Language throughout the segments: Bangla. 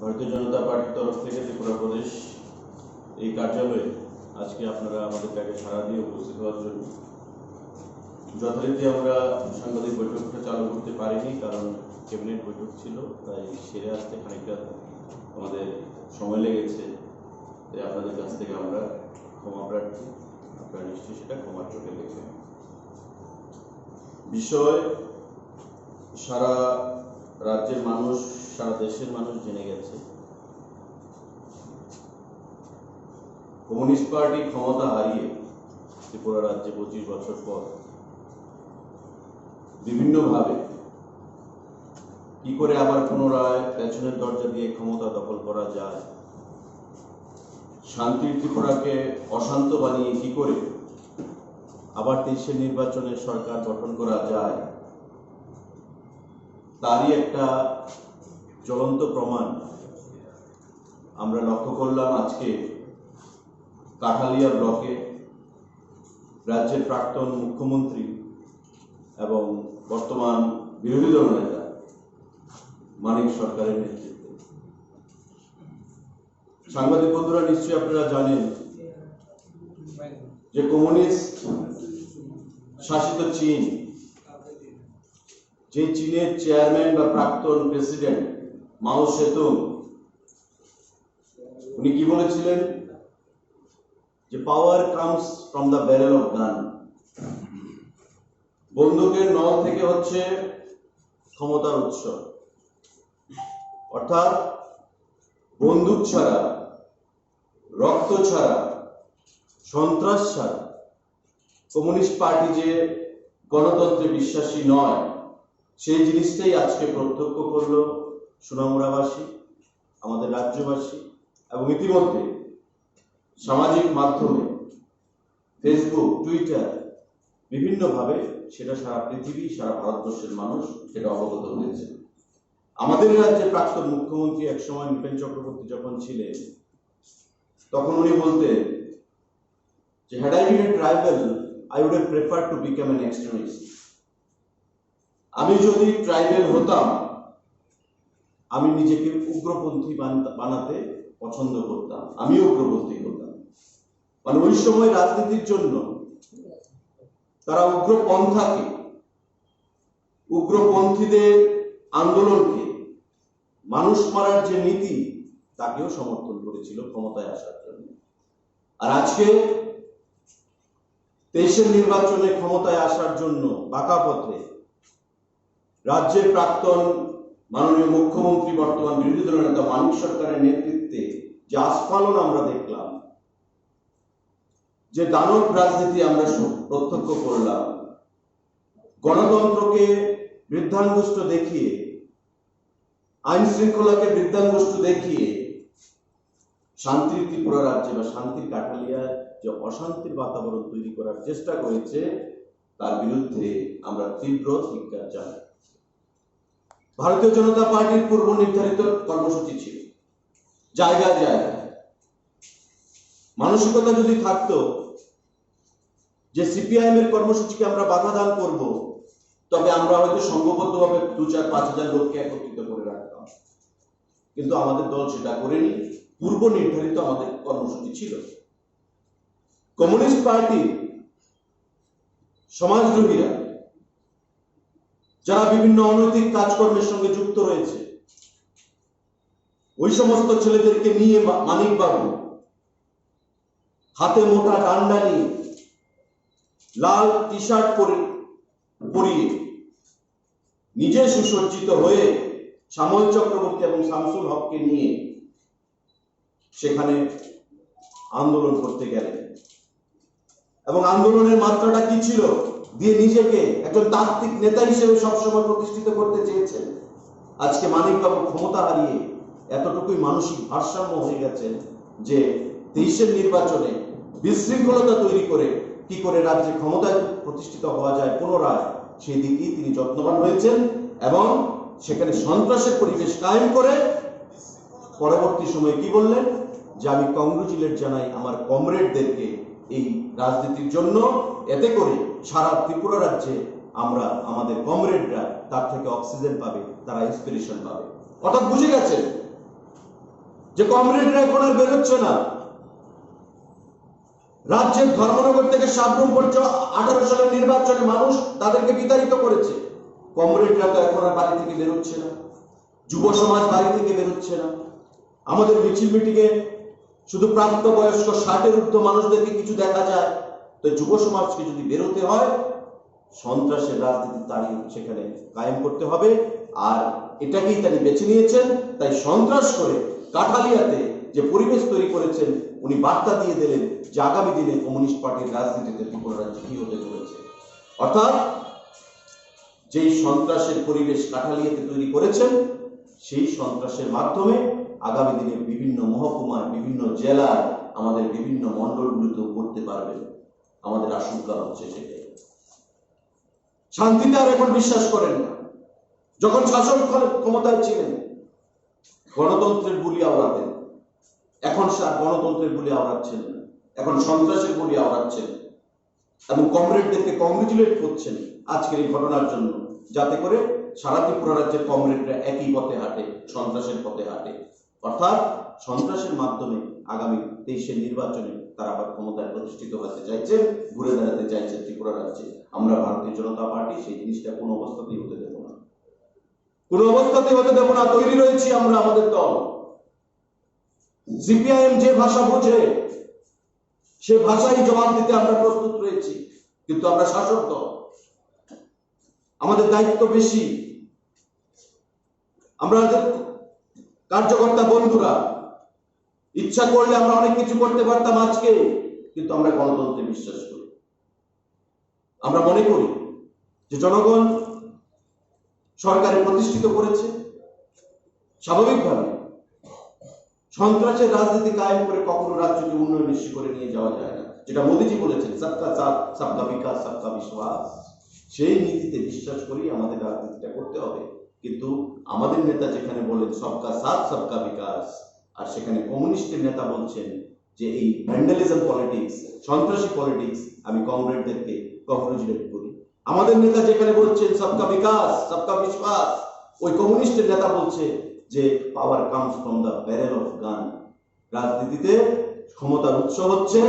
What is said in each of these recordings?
ভারতীয় জনতা পার্টির তরফ থেকে ত্রিপুরা প্রদেশ এই কার্যালয়ে আজকে আপনারা আমাদের ডাকে সাড়া দিয়ে উপস্থিত হওয়ার জন্য যথারীতি আমরা সাংবাদিক বৈঠকটা চালু করতে পারিনি, কারণ ক্যাবিনেট বৈঠক ছিল, তাই সেরে আসতে খানিকটা আমাদের সময় লেগেছে। তাই আপনাদের কাছ থেকে আমরা ক্ষমা প্রার্থী, আপনারা নিশ্চয়ই সেটা ক্ষমার চোখে দেখবেন। বিষয় সারা রাজ্যের মানুষ, সারা দেশের মানুষ জেনে গেছে। কমিউনিস্ট পার্টি ক্ষমতা হারিয়ে ত্রিপুরা রাজ্যে 25 বছর পর বিভিন্নভাবে কি করে আবার পুনরায় পেছনের দরজা দিয়ে ক্ষমতা দখল করা যায়, শান্তির ত্রিপুরাকে অশান্ত বানিয়ে কি করে আবার 23-এর নির্বাচনে সরকার গঠন করা যায়, তারই একটা জ্বলন্ত প্রমাণ আমরা লক্ষ্য করলাম আজকে কাঠালিয়া ব্লকে রাজ্যের প্রাক্তন মুখ্যমন্ত্রী এবং বর্তমান বিরোধী দল নেতা মানিক সরকারের নেতৃত্বে। সাংবাদিক বন্ধুরা, নিশ্চয়ই আপনারা জানেন যে কমিউনিস্ট শাসিত চীন, যে চীনের চেয়ারম্যান বা প্রাক্তন প্রেসিডেন্ট মাও সেতুং, উনি কি বলেছিলেন যে পাওয়ার comes from the barrel of গান, বন্দুকের নল থেকে হচ্ছে ক্ষমতার উৎস। অর্থাৎ বন্দুক ছাড়া, রক্ত ছাড়া, সন্ত্রাস ছাড়া কমিউনিস্ট পার্টি যে গণতন্ত্রে বিশ্বাসী নয়, সেই জিনিসটাই আজকে প্রত্যক্ষ করলো সুনামুড়াবাসী, আমাদের রাজ্যবাসী। এবং ইতিমধ্যে সামাজিক মাধ্যমে ফেসবুক, টুইটার বিভিন্নভাবে সেটা সারা পৃথিবী, সারা ভারতবর্ষের মানুষ সেটা অবগত হয়েছে। আমাদের রাজ্যের প্রাক্তন মুখ্যমন্ত্রী একসময় নৃপেন চক্রবর্তী যখন ছিলেন, তখন উনি বলতেন যে had I been a tribal, I would have preferred to become an extremist. আমি যদি ট্রাইবেল হতাম, আমি নিজেকে উগ্রপন্থী বানাতে পছন্দ করতাম, আমি উগ্রপন্থী হতাম। মানে ওই সময় রাজনীতির জন্য তারা উগ্রপন্থাকে, উগ্রপন্থীদের আন্দোলনকে, মানুষ মারার যে নীতি, তাকেও সমর্থন করেছিল ক্ষমতায় আসার জন্য। আর আজকে 23-এর নির্বাচনে ক্ষমতায় আসার জন্য বাঁকা পথে রাজ্যের প্রাক্তন মাননীয় মুখ্যমন্ত্রী, বর্তমান বিরোধী দলের নেতা মানিক সরকারের নেতৃত্বে যে আস্ফালন আমরা দেখলাম, যে দানব রাজনীতি আমরা প্রত্যক্ষ করলাম, গণতন্ত্রকে বৃদ্ধাঙ্গুষ্ঠ দেখিয়ে, আইন শৃঙ্খলাকে বৃদ্ধাঙ্গুষ্ঠ দেখিয়ে শান্তির ত্রিপুরা রাজ্যে বা শান্তির কাঠালিয়ায় যে অশান্তির বাতাবরণ তৈরি করার চেষ্টা করেছে, তার বিরুদ্ধে আমরা তীব্র ধিক্কার জানাই। ভারতীয় জনতা পার্টির পূর্ব নির্ধারিত কর্মসূচি ছিল, জায়গায় জায়গায় মানসিকতা যদি থাকতো যে সিপিআইএম এর কর্মসূচিকে আমরা বাধা দান করব, তবে আমরা হয়তো সংঘবদ্ধভাবে 2-4-5 হাজার লোককে একত্রিত করে রাখতাম। কিন্তু আমাদের দল সেটা করেনি, পূর্ব নির্ধারিত আমাদের কর্মসূচি ছিল। কমিউনিস্ট পার্টি সমাজদ্রোহীরা যারা বিভিন্ন অনৈতিক কাজকর্মের সঙ্গে যুক্ত রয়েছে, ওই সমস্ত ছেলেদেরকে নিয়ে মানিক বাবু হাতে মোটা ডান্ডা নিয়ে, লাল টি শার্ট পরিয়ে, নিজে সুসজ্জিত হয়ে শ্যামল চক্রবর্তী এবং শামসুল হককে নিয়ে সেখানে আন্দোলন করতে গেলেন। এবং আন্দোলনের মাত্রাটা কি ছিল, দিয়ে নিজেকে একজন তাত্ত্বিক নেতা হিসেবে সবসময় প্রতিষ্ঠিত করতে চেয়েছেন। আজকে মানিক বাবু ক্ষমতা হারিয়ে এতটুকুই মানসিক ভারসাম্য হয়ে গেছেন যে 23-এর নির্বাচনে বিশৃঙ্খলতা তৈরি করে কি করে রাজ্যে ক্ষমতায় প্রতিষ্ঠিত হওয়া যায় পুনরায়, সেই দিকেই তিনি যত্নবান হয়েছেন এবং সেখানে সন্ত্রাসের পরিবেশ কায়েম করে পরবর্তী সময়ে কি বললেন যে আমি কংগ্রেচুলেট জানাই আমার কমরেডদেরকে এই রাজনীতির জন্য, এতে করে সারা ত্রিপুরা রাজ্যে আমরা, আমাদের কমরেডরা তার থেকে অক্সিজেন পাবে, তারা ইন্সপিরেশন পাবে। অর্থাৎ বুঝে গেছেন যে কমরেডরা এখন আর বেরোচ্ছে না। রাজ্যের ধর্মনগর থেকে সাবরুম পর্যন্ত 18 সালের নির্বাচনে মানুষ তাদেরকে বিতাড়িত করেছে। কমরেডরা তো এখন আর বাড়ি থেকে বেরোচ্ছে না, যুব সমাজ বাড়ি থেকে বেরোচ্ছে না। আমাদের মিছিল মিটিংয়ে শুধু প্রাপ্তবয়স্ক 60-এর ঊর্ধ্ব মানুষদেরকে কিছু দেখা যায়। তো যুব সমাজকে যদি বেরোতে হয়, সন্ত্রাসের রাজনীতি তাড়িয়ে সেখানে কায়েম করতে হবে। আর এটাকেই তিনি বেছে নিয়েছেন। তাই সন্ত্রাস করে কাঠালিয়াতে যে পরিবেশ তৈরি করেছেন, উনি বার্তা দিয়ে দিলেন যে আগামী দিনে কমিউনিস্ট পার্টির রাজনীতিতে ত্রিপুরা রাজ্যে কি হতে চলেছে। অর্থাৎ যেই সন্ত্রাসের পরিবেশ কাঠালিয়াতে তৈরি করেছেন, সেই সন্ত্রাসের মাধ্যমে আগামী দিনে বিভিন্ন মহকুমায়, বিভিন্ন জেলায়, আমাদের বিভিন্ন মন্ডলগুলোতেও করতে পারবেন। আমাদের আশঙ্কা হচ্ছে সেটাই। শান্তিতে আর এখন বিশ্বাস করেন না। যখন শাসক ক্ষমতায় ছিলেন গণতন্ত্রের বুলি আওড়াতেন, এখন গণতন্ত্রের বুলি আওড়াচ্ছেন না, এখন সন্ত্রাসের বুলি আওড়াচ্ছেন এবং কমরেডদেরকে কংগ্রেচুলেট করছেন আজকের এই ঘটনার জন্য, যাতে করে সারা ত্রিপুরা রাজ্যের কমরেডরা একই পথে হাঁটে, সন্ত্রাসের পথে হাঁটে। অর্থাৎ সন্ত্রাসের মাধ্যমে আগামী 23-এর নির্বাচনে তারা আবার ক্ষমতায় প্রতিষ্ঠিত হতে চাইছেন, ঘুরে দাঁড়াতে চাইছেন ত্রিপুরা রাজ্যে। আমরা ভারতীয় জনতা পার্টি সেই জিনিসটা কোনো অবস্থাতেই হতে দেব না, কোনো অবস্থাতেই হতে দেব না। তৈরি রয়েছি আমরা, আমাদের দল সিপিআইএম যে ভাষা বোঝে সে ভাষাই জবাব দিতে আমরা প্রস্তুত রয়েছি। কিন্তু আমরা শাসক দল, আমাদের দায়িত্ব বেশি। আমরা কার্যকর্তা বন্ধুরা ইচ্ছা করলে আমরা অনেক কিছু করতে পারতাম আজকে, কিন্তু আমরা গণতন্ত্রে বিশ্বাস করি। আমরা মনে করি যে জনগণ সরকারে প্রতিষ্ঠিত করেছে, স্বাভাবিকভাবে সন্ত্রাসের রাজনীতি কায়েম করে কখনো রাজ্যকে উন্নয়নের শিখরে নিয়ে যাওয়া যায় না। যেটা মোদীজি বলেছেন, সবকা সাথ, সবকা বিকাশ, সবকা বিশ্বাস, সেই নীতিতে বিশ্বাস করি আমাদের রাজনীতিটা করতে হবে। কিন্তু আমাদের নেতা যেখানে বলেন সবকা সাথ সবকা বিকাশ, আর সেখানে কমিউনিস্টের নেতা বলছেন যে এই ভ্যান্ডালিজম পলিটিক্স, সন্ত্রাসী পলিটিক্স, আমি কমরেডদেরকে কংগ্রেচুলেট করি। আমাদের নেতা যেখানে বলছেন সবকা বিকাশ সবকা বিশ্বাস, ওই কমিউনিস্টের নেতা বলছে যে পাওয়ার comes from the barrel of গান। রাজনীতিতে ক্ষমতার উৎস হচ্ছে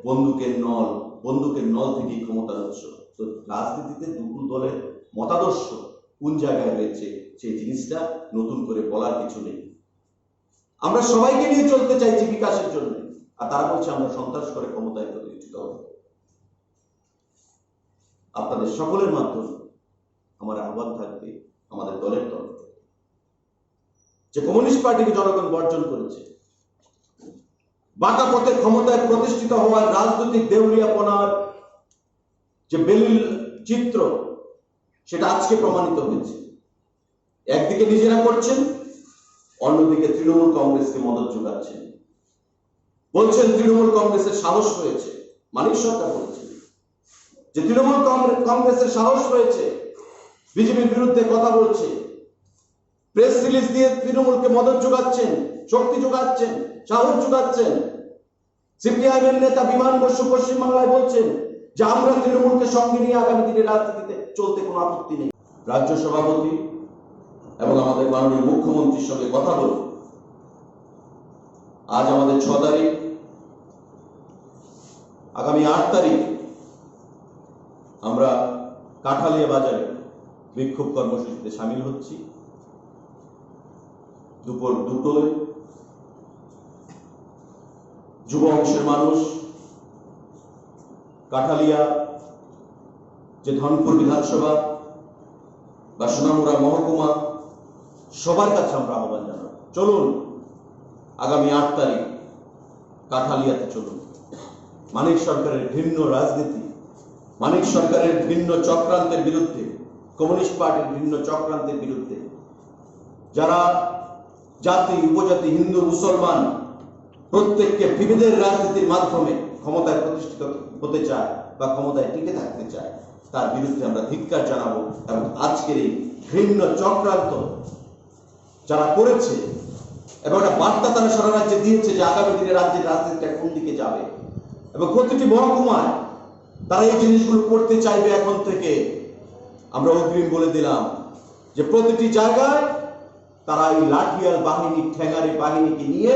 বন্দুকের নল, বন্দুকের নল থেকেই ক্ষমতার উৎস। তো রাজনীতিতে দুটো দলের মতাদর্শ কোন জায়গায় রয়েছে সেই জিনিসটা নতুন করে বলার কিছু নেই। আমরা সবাইকে নিয়ে চলতে চাইছি বিকাশের জন্য, আর তারা বলছে আমরা সন্ত্রাস করে ক্ষমতায় প্রতিষ্ঠিত হব। আপনাদের সকলের মাধ্যমে আমার আহ্বান থাকবে আমাদের দলের তরফ থেকে, যে কমিউনিস্ট পার্টিকে জনগণ বর্জন করেছে, বাঁকা পথে ক্ষমতায় প্রতিষ্ঠিত হওয়ার রাজনৈতিক দেউলিয়াপনার যে বেলিল চিত্র, সেটা আজকে প্রমাণিত হয়েছে। একদিকে নিজেরা করছেন, অন্যদিকে তৃণমূল কংগ্রেসকে মদত যোগাচ্ছেন। বলছেন তৃণমূল কংগ্রেসের সাহস হয়েছে, মানিক সরকার বলছেন যে তৃণমূল কংগ্রেসের সাহস হয়েছে, বিজেপির বিরুদ্ধে কথা বলছে, প্রেস রিলিজ দিয়ে তৃণমূলকে মদত যোগাচ্ছেন, শক্তি যোগাচ্ছেন, সাহস যোগাচ্ছেন। সিপিআইএম নেতা বিমান বসু পশ্চিমবাংলায় বলছেন যে আমরা তৃণমূলকে সঙ্গে নিয়ে আগামী দিনে রাজনীতিতে চলতে কোনো আপত্তি নেই। রাজ্য সভাপতি এবং আমাদের মাননীয় মুখ্যমন্ত্রীর সঙ্গে কথা বলে আজ আমাদের 6 তারিখ, আগামী 8 তারিখ আমরা কাঠালিয়া বাজারে বিক্ষোভ কর্মসূচিতে সামিল হচ্ছি। দুপুর 2টায় যুব অংশের মানুষ কাঠালিয়া যে ধনপুর বিধানসভা বা সোনামুড়া মহকুমা, সবার কাছে আমরা আহ্বান জানাবো, চলুন আগামী 8 তারিখ কাঠালিয়াতে চলুন। মানিক সরকারের ভিন্ন রাজনীতি, মানিক সরকারের ভিন্ন চক্রান্তের বিরুদ্ধে, কমিউনিস্ট পার্টির ভিন্ন চক্রান্তের বিরুদ্ধে যারা জাতি, উপজাতি, হিন্দু, মুসলমান প্রত্যেককে বিভেদের রাজনীতির মাধ্যমে ক্ষমতায় প্রতিষ্ঠিত হতে চায় বা ক্ষমতায় টিকে থাকতে চায়, তার বিরুদ্ধে আমরা ধিক্কার জানাবো। এবং আজকের এই ভিন্ন চক্রান্ত যারা করেছে এবং একটা বার্তা তারা সারা রাজ্যে দিয়েছে যে আগামী দিনে রাজ্যের রাজনীতিটা কোন দিকে যাবে, এবং প্রতিটি মহকুমায় তারা এই জিনিসগুলো করতে চাইবে। এখন থেকে আমরা অগ্রিম বলে দিলাম যে প্রতিটি জায়গায় তারা এই লাঠিয়াল বাহিনী, ঠ্যাঙারি বাহিনীকে নিয়ে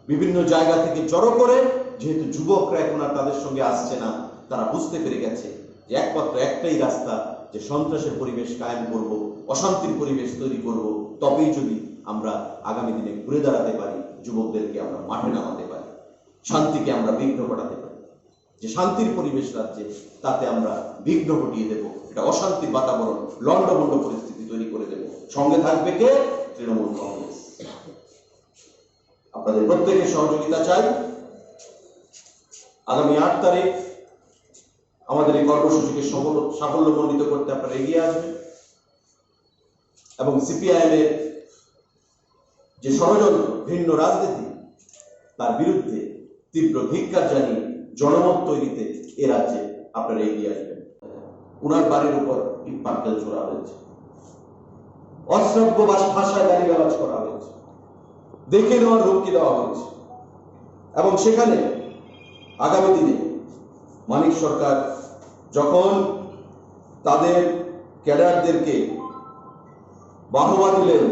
বিভিন্ন জায়গা থেকে জড়ো করে, যেহেতু যুবকরা এখন আর তাদের সঙ্গে আসছে না, তারা বুঝতে পেরে গেছে যে একমাত্র একটাই রাস্তা, যে সন্ত্রাসের পরিবেশ কায়েম করব, অশান্তির পরিবেশ তৈরি করব, তবেই যদি আমরা আগামী দিনে ঘুরে দাঁড়াতে পারি, যুবকদেরকে আমরা মাঠে নামাতে পারি, শান্তিকে আমরা বিঘ্ন ঘটাতে পারি। যে শান্তির পরিবেশ রাজ্যে, তাতে আমরা বিঘ্ন ঘটিয়ে দেব, এটা অশান্তির বাতাবরণ, লন্ডভন্ড পরিস্থিতি তৈরি করে দেব। সঙ্গে থাকবে কে? তৃণমূল কংগ্রেস। আপনাদের প্রত্যেকের সহযোগিতা চাই। আগামী 8 তারিখ আমাদের এই কর্মসূচিকে সাফল্যমণ্ডিত করতে আপনারা এগিয়ে আসবেন এবং সিপিআইএম এর যে ষড়যন্ত্র, ভিন্ন রাজনীতি, তার বিরুদ্ধে তীব্র ধিক্কার জানিয়ে জনমত তৈরিতে এ রাজ্যে আপনারা এগিয়ে আসবেন। উনার বাড়ির উপর ইট পাটকেল ছোড়া হয়েছে, অশ্রাব্য ভাষায় গালিগালাজ করা হয়েছে, দেখে নেওয়ার হুমকি দেওয়া হয়েছে এবং সেখানে আগামী দিনে মানিক সরকার যখন তাদের ক্যাডারদেরকে বাহবা দিলেন,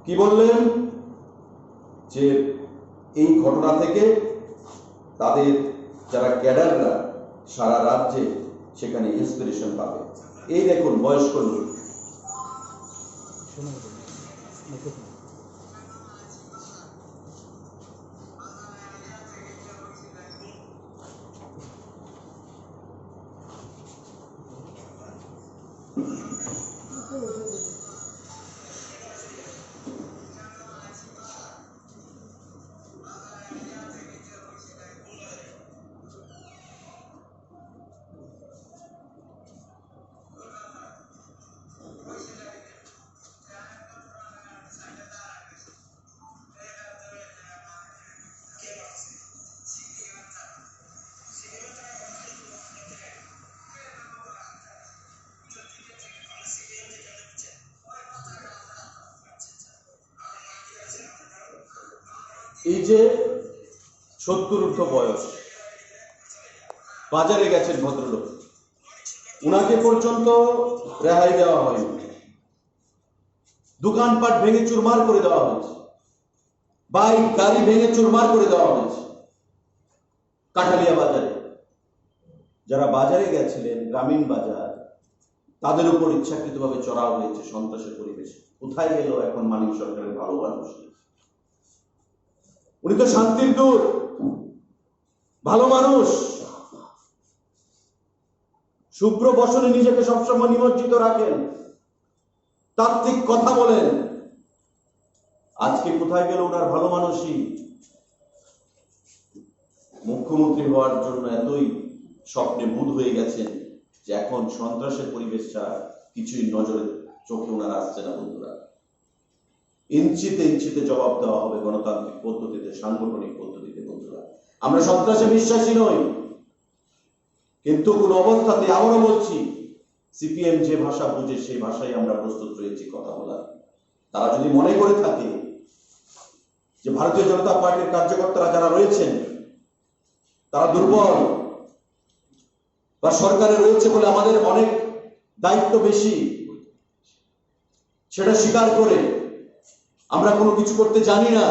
কি বললেন? যে এই ঘটনা থেকে তাদের যারা ক্যাডাররা সারা রাজ্যে সেখানে ইন্সপিরেশন পাবে। এই দেখুন বয়স্ক লোক, এই যে 70 ঊর্ধ্ব বয়স, বাজারে গেছেন ভদ্রলোক, উনাকে পর্যন্ত রেহাই দেওয়া হয়নি। দোকানপাট ভেঙে চুরমার করে দেওয়া হয়েছে, বাইক গাড়ি ভেঙে চুরমার করে দেওয়া হয়েছে। কাঠালিয়া বাজারে যারা বাজারে গেছিলেন, গ্রামীণ বাজার, তাদের উপর ইচ্ছাকৃতভাবে চড়াও হয়েছে সন্ত্রাসের পরিবেশ। কোথায় গেল এখন মানিক সরকারের ভালো মানুষ? উনি তো শান্তির দূত, ভালো মানুষ, শুভ্র বসনে নিজেকে সবসময় নিমজ্জিত রাখেন, তাত্ত্বিক কথা বলেন। আজকে কোথায় গেল ওনার ভালো মানুষই? মুখ্যমন্ত্রী হওয়ার জন্য এতই স্বপ্নে বুঁদ হয়ে গেছেন যে এখন সন্ত্রাসের পরিবেশ ছাড়া কিছুই নজরে চোখে ওনার আসছে না। বন্ধুরা, ইঞ্চিতে ইঞ্চিতে জবাব দেওয়া হবে গণতান্ত্রিক পদ্ধতিতে, সাংগঠনিক পদ্ধতিতে। বন্ধুরা, আমরা সন্ত্রাসে বিশ্বাসী নই, কিন্তু কোন অবস্থাতে আবারও বলছি, সিপিএম যে ভাষা বুঝে সেই ভাষায় আমরা প্রস্তুত রয়েছি কথা বলার। তারা যদি মনে করে থাকে যে ভারতীয় জনতা পার্টির কার্যকর্তারা যারা রয়েছেন তারা দুর্বল বা সরকারে রয়েছে বলে আমাদের অনেক দায়িত্ব বেশি, সেটা স্বীকার করে আমরা কোনো কিছু করতে জানি না,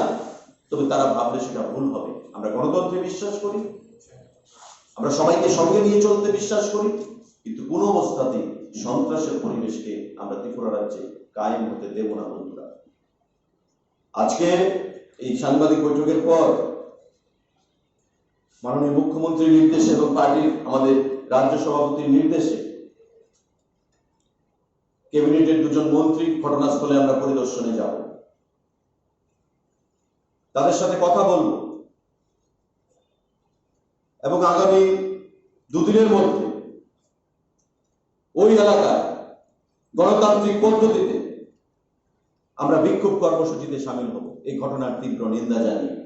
তবে তারা ভাবলে সেটা ভুল হবে। আমরা গণতন্ত্রে বিশ্বাস করি, আমরা সবাইকে সঙ্গে নিয়ে চলতে বিশ্বাস করি, কিন্তু কোন অবস্থাতেই সন্ত্রাসের পরিবেশকে আমরা ত্রিপুরা রাজ্যে কায়েম হতে দেব না। বন্ধুরা, আজকে এই সাংবাদিক বৈঠকের পর মাননীয় মুখ্যমন্ত্রীর নির্দেশে এবং পার্টির আমাদের রাজ্য সভাপতির নির্দেশে ক্যাবিনেটের 2 জন মন্ত্রী ঘটনাস্থলে আমরা পরিদর্শনে যাব, তাদের সাথে কথা বলব এবং আগামী 2 দিনের মধ্যে ওই এলাকায় গণতান্ত্রিক পদ্ধতিতে আমরা বিক্ষোভ কর্মসূচিতে সামিল হব। এই ঘটনার তীব্র নিন্দা জানিয়ে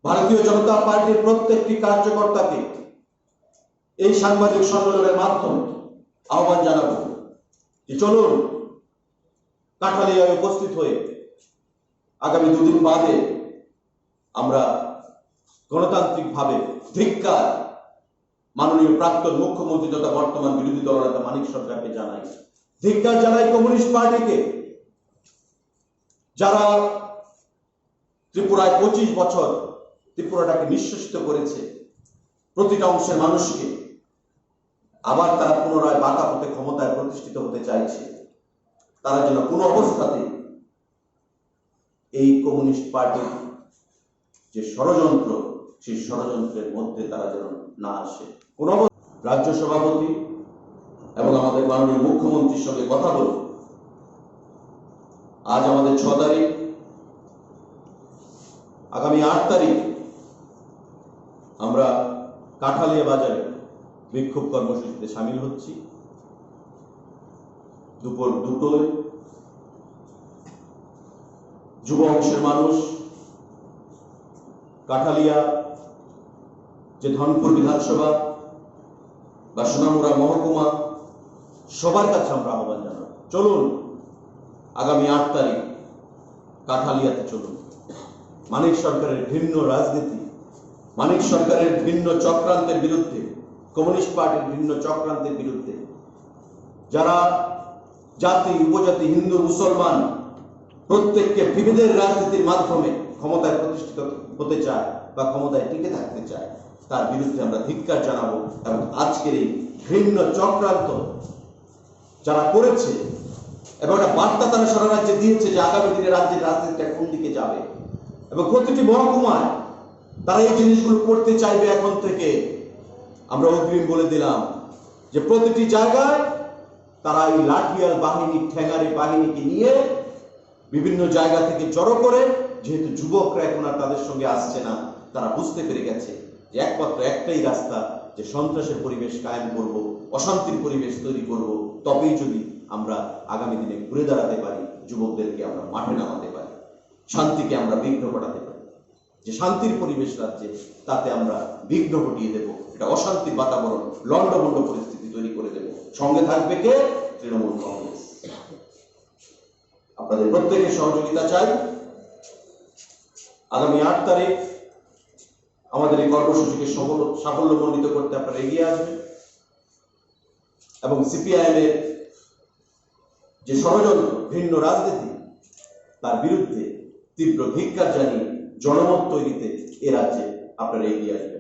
ভারতীয় জনতা পার্টির প্রত্যেকটি কার্যকর্তাকে এই সাংবাদিক সম্মেলনের মাধ্যমে আহ্বান জানাবো যে চলুন কাঠালিয়ায় উপস্থিত হয়ে আগামী 2 দিন বাদে আমরা গণতান্ত্রিক ভাবে ধিক্কার মাননীয় প্রাক্তন মুখ্যমন্ত্রী তথা বর্তমান বিরোধী দলনেতা মানিক সরকারকে জানাই, ধিক্কার জানাই কমিউনিস্ট পার্টিকে, যারা ত্রিপুরায় 25 বছর ত্রিপুরাটাকে নিঃশেষিত করেছে, প্রতিটা অংশের মানুষকে, আবার তারা পুনরায় বাঁকা পথে ক্ষমতায় প্রতিষ্ঠিত হতে চাইছে, তারা যেন কোনো অবস্থাতে এই কমিউনিস্ট পার্টির যে ষড়যন্ত্র, সেই ষড়যন্ত্রের মধ্যে তারা যেন না আসে। কোন রাজ্য সভাপতি এবং আমাদের মাননীয় মুখ্যমন্ত্রীর সঙ্গে কথা বলে আজ আমাদের 6 তারিখ, আগামী 8 তারিখ আমরা কাঠালিয়া বাজারে বিক্ষোভ কর্মসূচিতে সামিল হচ্ছি। দুপুর 2টায় যুব অংশের মানুষ কাঠালিয়া যে ধনপুর বিধানসভা বা সোনামুড়া মহকুমা, সবার কাছে আমরা আহ্বান জানাবো, চলুন আগামী 8 তারিখ কাঠালিয়াতে চলুন। মানিক সরকারের ভিন্ন রাজনীতি, মানিক সরকারের ভিন্ন চক্রান্তের বিরুদ্ধে, কমিউনিস্ট পার্টির ভিন্ন চক্রান্তের বিরুদ্ধে, যারা জাতি, উপজাতি, হিন্দু, মুসলমান প্রত্যেককে বিভেদের রাজনীতির মাধ্যমে ক্ষমতায় প্রতিষ্ঠিত হতে চায় বা ক্ষমতায় টিকে থাকতে চায়, তার বিরুদ্ধে আমরা ধিক্কার জানাবো। এবং আজকের এই ভিন্ন চক্রান্ত যারা করেছে, এবং একটা বার্তা তারা সারা রাজ্যে দিয়েছে যে আগামী দিনে রাজ্যের রাজনীতিটা কোন দিকে যাবে, এবং প্রতিটি মহকুমায় তারা এই জিনিসগুলো করতে চাইবে। এখন থেকে আমরা অগ্রিম বলে দিলাম যে প্রতিটি জায়গায় তারা এই লাঠিয়াল বাহিনী, ঠ্যাঙারি বাহিনীকে নিয়ে বিভিন্ন জায়গা থেকে জড়ো করে, যেহেতু যুবকরা এখন আর তাদের সঙ্গে আসছে না, তারা বুঝতে পেরে গেছে যে একমাত্র একটাই রাস্তা, যে সন্ত্রাসের পরিবেশ কায়েম করব, অশান্তির পরিবেশ তৈরি করব, তবেই যদি আমরা আগামী দিনে ঘুরে দাঁড়াতে পারি, যুবকদেরকে আমরা মাঠে নামাতে পারি, শান্তিকে আমরা বিঘ্ন ঘটাতে পারি। যে শান্তির পরিবেশ রাজ্যে, তাতে আমরা বিঘ্ন ঘটিয়ে দেব, এটা অশান্তির বাতাবরণ, লন্ডভন্ড পরিস্থিতি তৈরি করে দেব। সঙ্গে থাকবে কে? তৃণমূল কংগ্রেস। আপনাদের প্রত্যেকের সহযোগিতা চাই। আগামী 8 তারিখ আমাদের এই কর্মসূচিকে সাফল্যমণ্ডিত করতে আপনারা এগিয়ে আসবেন এবং সিপিআইএম এর যে ষড়যন্ত্র, ভিন্ন রাজনীতি, তার বিরুদ্ধে তীব্র ধিক্কার জানিয়ে জনমত তৈরিতে এ রাজ্যে আপনারা এগিয়ে আসবেন।